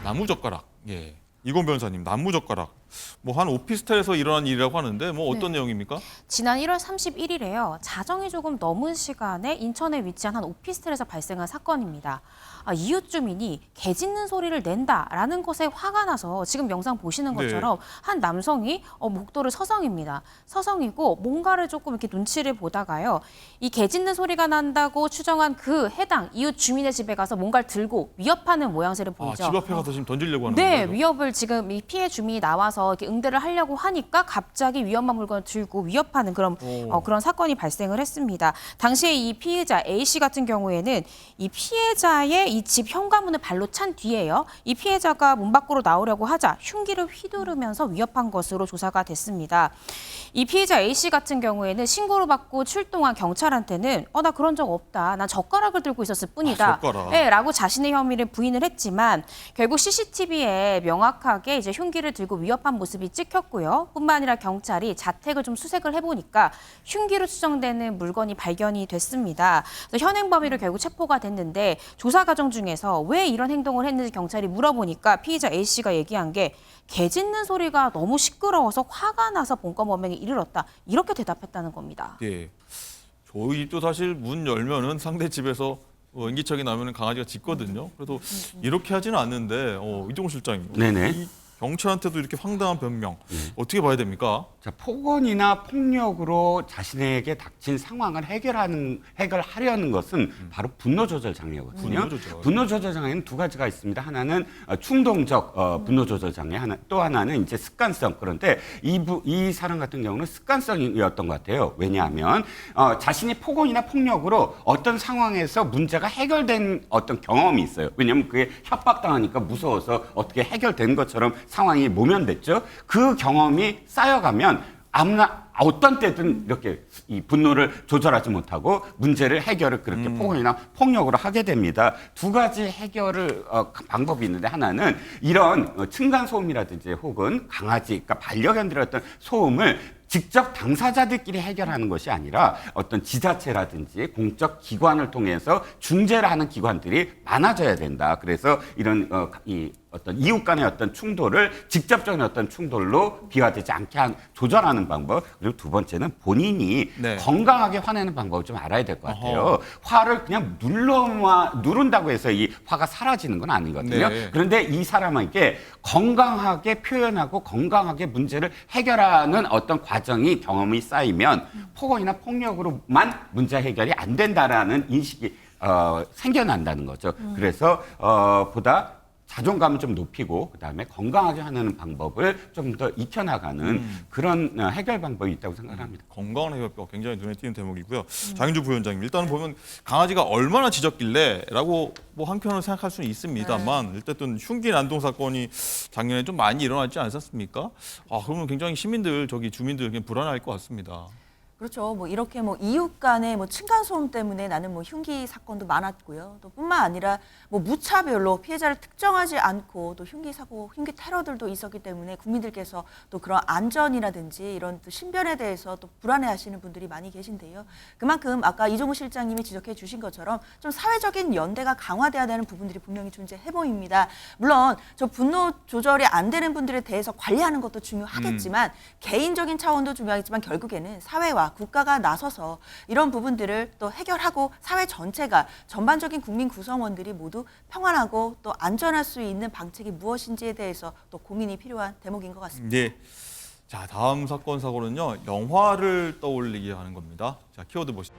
나무젓가락. 예. 이건 변호사님, 나무젓가락. 뭐 한 오피스텔에서 일어난 일이라고 하는데 뭐 어떤 내용입니까? 지난 1월 31일에요. 자정이 조금 넘은 시간에 인천에 위치한 한 오피스텔에서 발생한 사건입니다. 이웃 주민이 개 짖는 소리를 낸다라는 것에 화가 나서 지금 영상 보시는 것처럼 한 남성이 목도를 서성입니다. 서성이고 뭔가를 조금 이렇게 눈치를 보다가요. 이 개 짖는 소리가 난다고 추정한 그 해당 이웃 주민의 집에 가서 뭔가를 들고 위협하는 모양새를 보이죠. 집 앞에 가서 지금 던지려고 하는 네, 거죠? 위협을 지금 이 피해 주민이 나와서 이렇게 응대를 하려고 하니까 갑자기 위험한 물건을 들고 위협하는 그런 사건이 발생을 했습니다. 당시에 이 피해자 A 씨 같은 경우에는 이 피해자의 이 집 현관문을 발로 찬 뒤에요. 이 피해자가 문 밖으로 나오려고 하자 흉기를 휘두르면서 위협한 것으로 조사가 됐습니다. 이 피해자 A 씨 같은 경우에는 신고를 받고 출동한 경찰한테는 나 그런 적 없다. 난 젓가락을 들고 있었을 뿐이다. 젓가락. 네, 라고 자신의 혐의를 부인을 했지만 결국 CCTV에 명확하게 이제 흉기를 들고 위협한 모습이 찍혔고요. 뿐만 아니라 경찰이 자택을 좀 수색을 해보니까 흉기로 추정되는 물건이 발견이 됐습니다. 그래서 현행 범위로 결국 체포가 됐는데 조사 과정 중에서 왜 이런 행동을 했는지 경찰이 물어보니까 피의자 A 씨가 얘기한 게 개 짖는 소리가 너무 시끄러워서 화가 나서 본건법명에 이르렀다. 이렇게 대답했다는 겁니다. 예. 저희 집도 사실 문 열면은 상대 집에서 인기척이 나면 강아지가 짖거든요. 그래도 이렇게 하지는 않는데 이종훈 실장님. 네네. 이 경찰한테도 이렇게 황당한 변명 어떻게 봐야 됩니까? 자, 폭언이나 폭력으로 자신에게 닥친 상황을 해결하려는 것은 바로 분노 조절 장애거든요. 분노 조절 장애는 두 가지가 있습니다. 하나는 충동적 분노 조절 장애, 또 하나는 이제 습관성. 그런데 이 사람 같은 경우는 습관성이었던 것 같아요. 왜냐하면 자신이 폭언이나 폭력으로 어떤 상황에서 문제가 해결된 어떤 경험이 있어요. 왜냐하면 그게 협박당하니까 무서워서 어떻게 해결된 것처럼 상황이 모면됐죠. 그 경험이 쌓여가면 아무나 어떤 때든 이렇게 이 분노를 조절하지 못하고 문제를 해결을 그렇게 폭언이나 폭력으로 하게 됩니다. 두 가지 해결을 방법이 있는데 하나는 이런 층간 소음이라든지 혹은 강아지, 그러니까 반려견들의 어떤 소음을 직접 당사자들끼리 해결하는 것이 아니라 어떤 지자체라든지 공적 기관을 통해서 중재를 하는 기관들이 많아져야 된다. 그래서 이런 어떤 이웃 간의 어떤 충돌을 직접적인 어떤 충돌로 비화되지 않게 조절하는 방법. 그리고 두 번째는 본인이 건강하게 화내는 방법을 좀 알아야 될 것 같아요. 화를 그냥 누른다고 해서 이 화가 사라지는 건 아니거든요. 그런데 이 사람에게 건강하게 표현하고 건강하게 문제를 해결하는 어떤 과정이 경험이 쌓이면 폭언이나 폭력으로만 문제 해결이 안 된다라는 인식이 생겨난다는 거죠. 그래서 보다 자존감을 좀 높이고 그다음에 건강하게 하는 방법을 좀 더 익혀나가는 그런 해결 방법이 있다고 생각합니다. 건강한 해결법 굉장히 눈에 띄는 대목이고요. 장윤주 부위원장님, 일단은 보면 강아지가 얼마나 짖었길래라고 뭐 한편으로 생각할 수는 있습니다만 일단 흉기 난동 사건이 작년에 좀 많이 일어났지 않았습니까? 그러면 굉장히 주민들 그냥 불안할 것 같습니다. 그렇죠. 뭐 이렇게 이웃 간의 층간 소음 때문에 나는 흉기 사건도 많았고요. 또 뿐만 아니라 무차별로 피해자를 특정하지 않고 또 흉기 사고, 흉기 테러들도 있었기 때문에 국민들께서 또 그런 안전이라든지 이런 또 신변에 대해서 또 불안해하시는 분들이 많이 계신데요. 그만큼 아까 이종우 실장님이 지적해 주신 것처럼 좀 사회적인 연대가 강화돼야 되는 부분들이 분명히 존재해 보입니다. 물론 저 분노 조절이 안 되는 분들에 대해서 관리하는 것도 중요하겠지만 개인적인 차원도 중요하겠지만 결국에는 사회와 국가가 나서서 이런 부분들을 또 해결하고 사회 전체가 전반적인 국민 구성원들이 모두 평안하고 또 안전할 수 있는 방책이 무엇인지에 대해서 또 고민이 필요한 대목인 것 같습니다. 네. 자, 다음 사건은요. 영화를 떠올리게 하는 겁니다. 자, 키워드 보시죠.